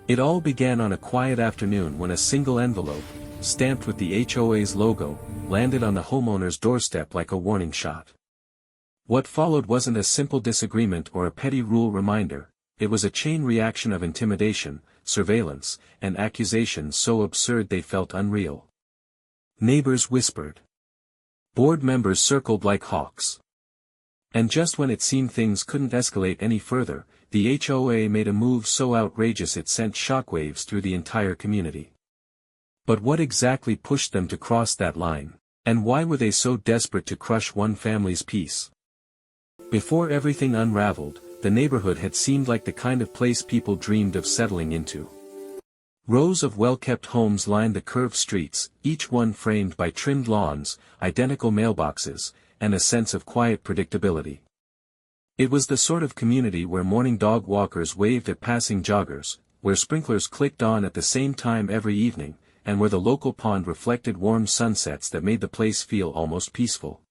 It all began on a quiet afternoon when a single envelope, stamped with the HOA's logo, landed on the homeowner's doorstep like a warning shot. What followed wasn't a simple disagreement or a petty rule reminder, it was a chain reaction of intimidation, surveillance, and accusations so absurd they felt unreal. Neighbors whispered. Board members circled like hawks. And just when it seemed things couldn't escalate any further, the HOA made a move so outrageous it sent shockwaves through the entire community. But what exactly pushed them to cross that line, and why were they so desperate to crush one family's peace? Before everything unraveled, the neighborhood had seemed like the kind of place people dreamed of settling into. Rows of well-kept homes lined the curved streets, each one framed by trimmed lawns, identical mailboxes, and a sense of quiet predictability. It was the sort of community where morning dog walkers waved at passing joggers, where sprinklers clicked on at the same time every evening, and where the local pond reflected warm sunsets that made the place feel almost peaceful.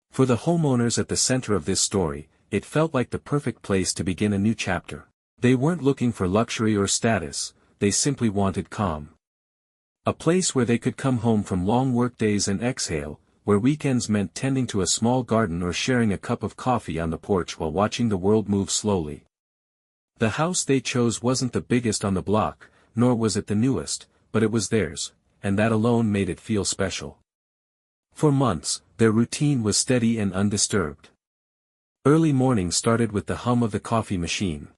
For the homeowners at the center of this story, it felt like the perfect place to begin a new chapter. They weren't looking for luxury or status, they simply wanted calm. A place where they could come home from long workdays and exhale, where weekends meant tending to a small garden or sharing a cup of coffee on the porch while watching the world move slowly. The house they chose wasn't the biggest on the block, nor was it the newest, but it was theirs, and that alone made it feel special. For months, their routine was steady and undisturbed. Early mornings started with the hum of the coffee machine.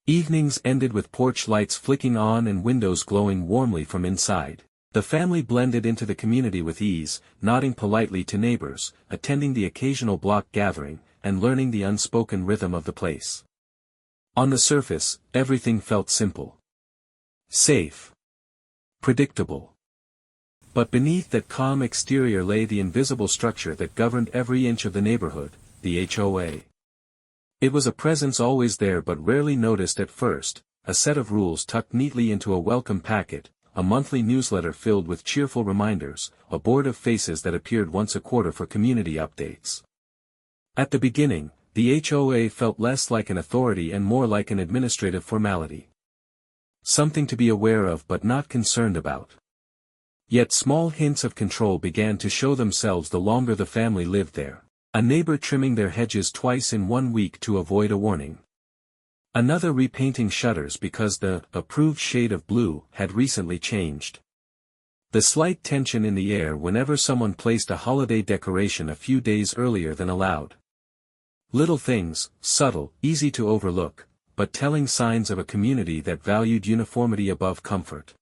Evenings ended with porch lights flicking on and windows glowing warmly from inside. The family blended into the community with ease, nodding politely to neighbors, attending the occasional block gathering, and learning the unspoken rhythm of the place. On the surface, everything felt simple. Safe. Predictable. But beneath that calm exterior lay the invisible structure that governed every inch of the neighborhood, the HOA. It was a presence always there but rarely noticed at first, a set of rules tucked neatly into a welcome packet, a monthly newsletter filled with cheerful reminders, a board of faces that appeared once a quarter for community updates. At the beginning, the HOA felt less like an authority and more like an administrative formality. Something to be aware of but not concerned about. Yet small hints of control began to show themselves the longer the family lived there. A neighbor trimming their hedges twice in 1 week to avoid a warning. Another repainting shutters because the approved shade of blue had recently changed. The slight tension in the air whenever someone placed a holiday decoration a few days earlier than allowed. Little things, subtle, easy to overlook, but telling signs of a community that valued uniformity above comfort.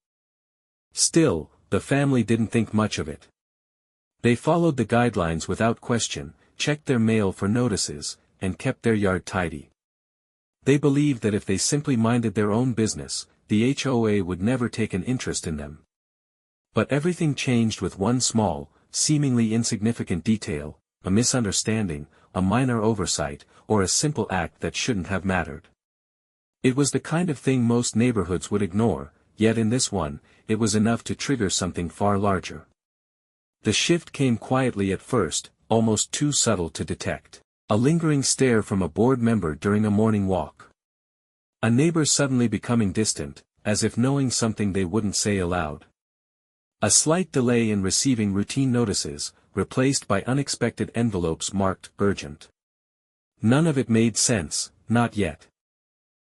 Still, the family didn't think much of it. They followed the guidelines without question, checked their mail for notices, and kept their yard tidy. They believed that if they simply minded their own business, the HOA would never take an interest in them. But everything changed with one small, seemingly insignificant detail, a misunderstanding, a minor oversight, or a simple act that shouldn't have mattered. It was the kind of thing most neighborhoods would ignore, yet in this one, it was enough to trigger something far larger. The shift came quietly at first, almost too subtle to detect. A lingering stare from a board member during a morning walk. A neighbor suddenly becoming distant, as if knowing something they wouldn't say aloud. A slight delay in receiving routine notices, replaced by unexpected envelopes marked urgent. None of it made sense, not yet.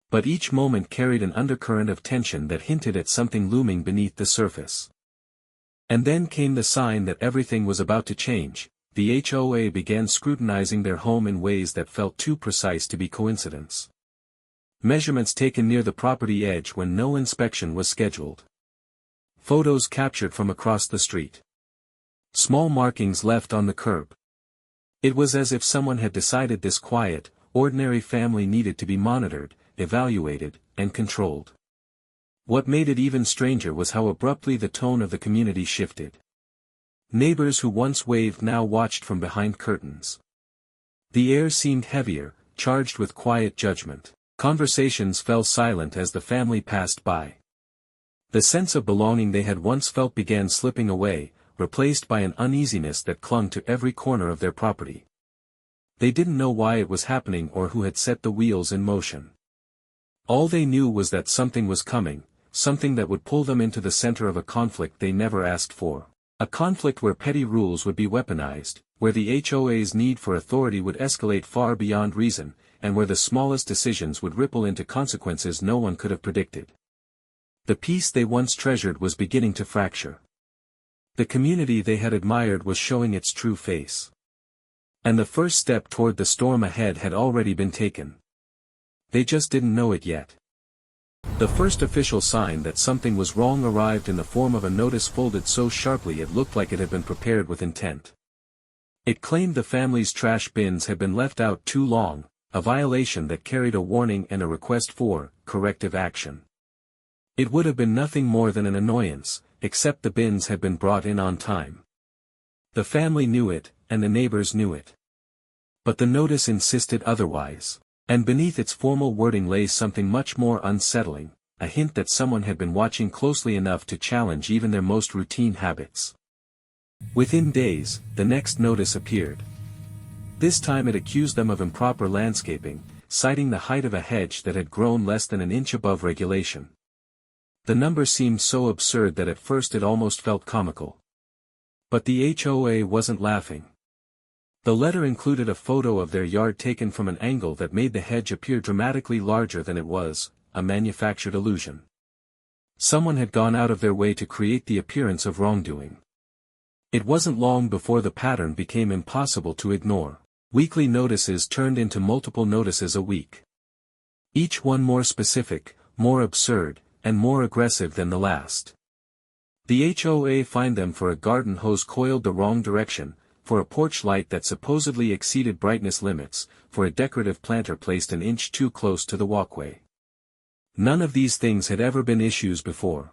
But each moment carried an undercurrent of tension that hinted at something looming beneath the surface. And then came the sign that everything was about to change. The HOA began scrutinizing their home in ways that felt too precise to be coincidence. Measurements taken near the property edge when no inspection was scheduled. Photos captured from across the street. Small markings left on the curb. It was as if someone had decided this quiet, ordinary family needed to be monitored, evaluated, and controlled. What made it even stranger was how abruptly the tone of the community shifted. Neighbors who once waved now watched from behind curtains. The air seemed heavier, charged with quiet judgment. Conversations fell silent as the family passed by. The sense of belonging they had once felt began slipping away, replaced by an uneasiness that clung to every corner of their property. They didn't know why it was happening or who had set the wheels in motion. All they knew was that something was coming, something that would pull them into the center of a conflict they never asked for. A conflict where petty rules would be weaponized, where the HOA's need for authority would escalate far beyond reason, and where the smallest decisions would ripple into consequences no one could have predicted. The peace they once treasured was beginning to fracture. The community they had admired was showing its true face. And the first step toward the storm ahead had already been taken. They just didn't know it yet. The first official sign that something was wrong arrived in the form of a notice folded so sharply it looked like it had been prepared with intent. It claimed the family's trash bins had been left out too long, a violation that carried a warning and a request for corrective action. It would have been nothing more than an annoyance, except the bins had been brought in on time. The family knew it, and the neighbors knew it. But the notice insisted otherwise. And beneath its formal wording lay something much more unsettling, a hint that someone had been watching closely enough to challenge even their most routine habits. Within days, the next notice appeared. This time it accused them of improper landscaping, citing the height of a hedge that had grown less than an inch above regulation. The number seemed so absurd that at first it almost felt comical. But the HOA wasn't laughing. The letter included a photo of their yard taken from an angle that made the hedge appear dramatically larger than it was, a manufactured illusion. Someone had gone out of their way to create the appearance of wrongdoing. It wasn't long before the pattern became impossible to ignore. Weekly notices turned into multiple notices a week. Each one more specific, more absurd, and more aggressive than the last. The HOA fined them for a garden hose coiled the wrong direction, for a porch light that supposedly exceeded brightness limits, for a decorative planter placed an inch too close to the walkway. None of these things had ever been issues before.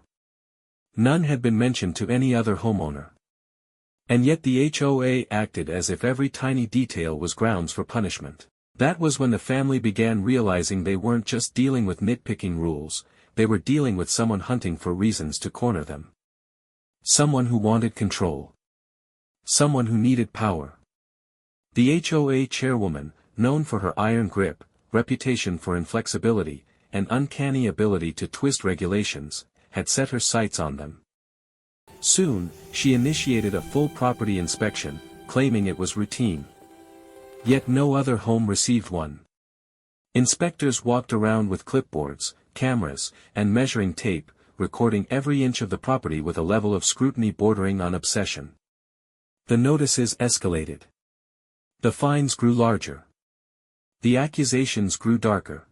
None had been mentioned to any other homeowner. And yet the HOA acted as if every tiny detail was grounds for punishment. That was when the family began realizing they weren't just dealing with nitpicking rules, they were dealing with someone hunting for reasons to corner them. Someone who wanted control. Someone who needed power. The HOA chairwoman, known for her iron grip, reputation for inflexibility, and uncanny ability to twist regulations, had set her sights on them. Soon, she initiated a full property inspection, claiming it was routine. Yet no other home received one. Inspectors walked around with clipboards, cameras, and measuring tape, recording every inch of the property with a level of scrutiny bordering on obsession. The notices escalated. The fines grew larger. The accusations grew darker.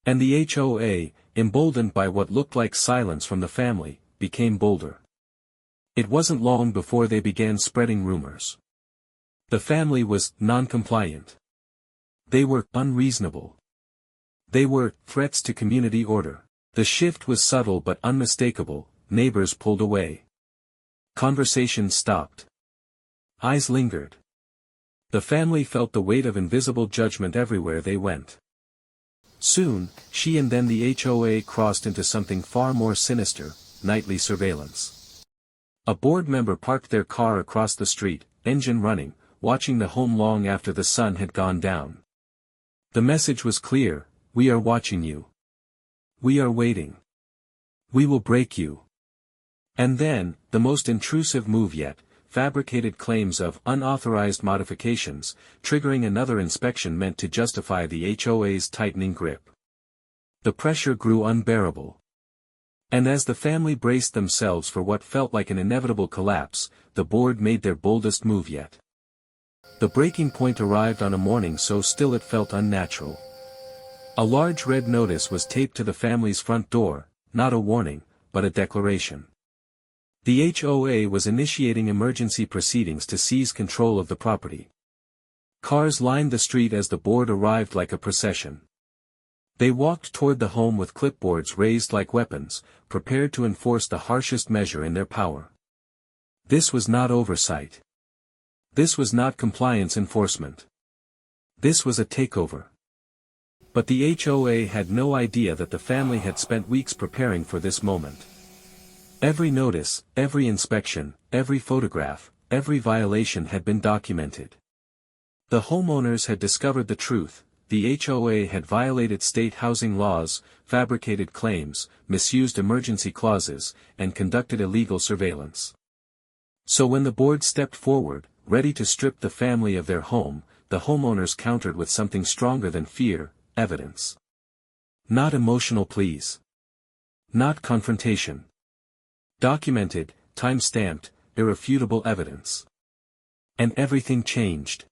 And the HOA, emboldened by what looked like silence from the family, became bolder. It wasn't long before they began spreading rumors. The family was non-compliant. They were unreasonable. They were threats to community order. The shift was subtle but unmistakable. Neighbors pulled away. Conversations stopped. Eyes lingered. The family felt the weight of invisible judgment everywhere they went. Soon, she and then the HOA crossed into something far more sinister, nightly surveillance. A board member parked their car across the street, engine running, watching the home long after the sun had gone down. The message was clear: we are watching you. We are waiting. We will break you. And then, the most intrusive move yet, fabricated claims of unauthorized modifications, triggering another inspection meant to justify the HOA's tightening grip. The pressure grew unbearable. And as the family braced themselves for what felt like an inevitable collapse, the board made their boldest move yet. The breaking point arrived on a morning so still it felt unnatural. A large red notice was taped to the family's front door, not a warning, but a declaration. The HOA was initiating emergency proceedings to seize control of the property. Cars lined the street as the board arrived like a procession. They walked toward the home with clipboards raised like weapons, prepared to enforce the harshest measure in their power. This was not oversight. This was not compliance enforcement. This was a takeover. But the HOA had no idea that the family had spent weeks preparing for this moment. Every notice, every inspection, every photograph, every violation had been documented. The homeowners had discovered the truth: the HOA had violated state housing laws, fabricated claims, misused emergency clauses, and conducted illegal surveillance. So when the board stepped forward, ready to strip the family of their home, the homeowners countered with something stronger than fear: evidence. Not emotional pleas. Not confrontation. Documented, time-stamped, irrefutable evidence. And everything changed.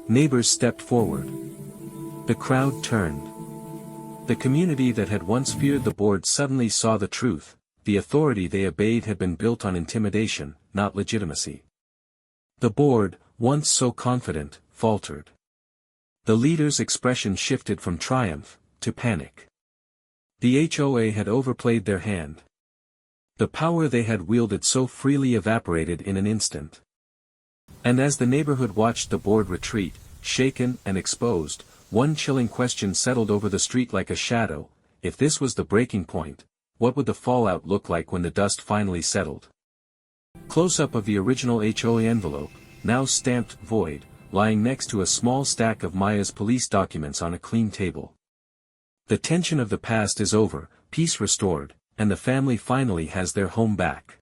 Neighbors stepped forward. The crowd turned. The community that had once feared the board suddenly saw the truth: the authority they obeyed had been built on intimidation, not legitimacy. The board, once so confident, faltered. The leader's expression shifted from triumph to panic. The HOA had overplayed their hand. The power they had wielded so freely evaporated in an instant. And as the neighborhood watched the board retreat, shaken and exposed, one chilling question settled over the street like a shadow: if this was the breaking point, what would the fallout look like when the dust finally settled? Close-up of the original HOA envelope, now stamped void, lying next to a small stack of Maya's police documents on a clean table. The tension of the past is over, peace restored, and the family finally has their home back.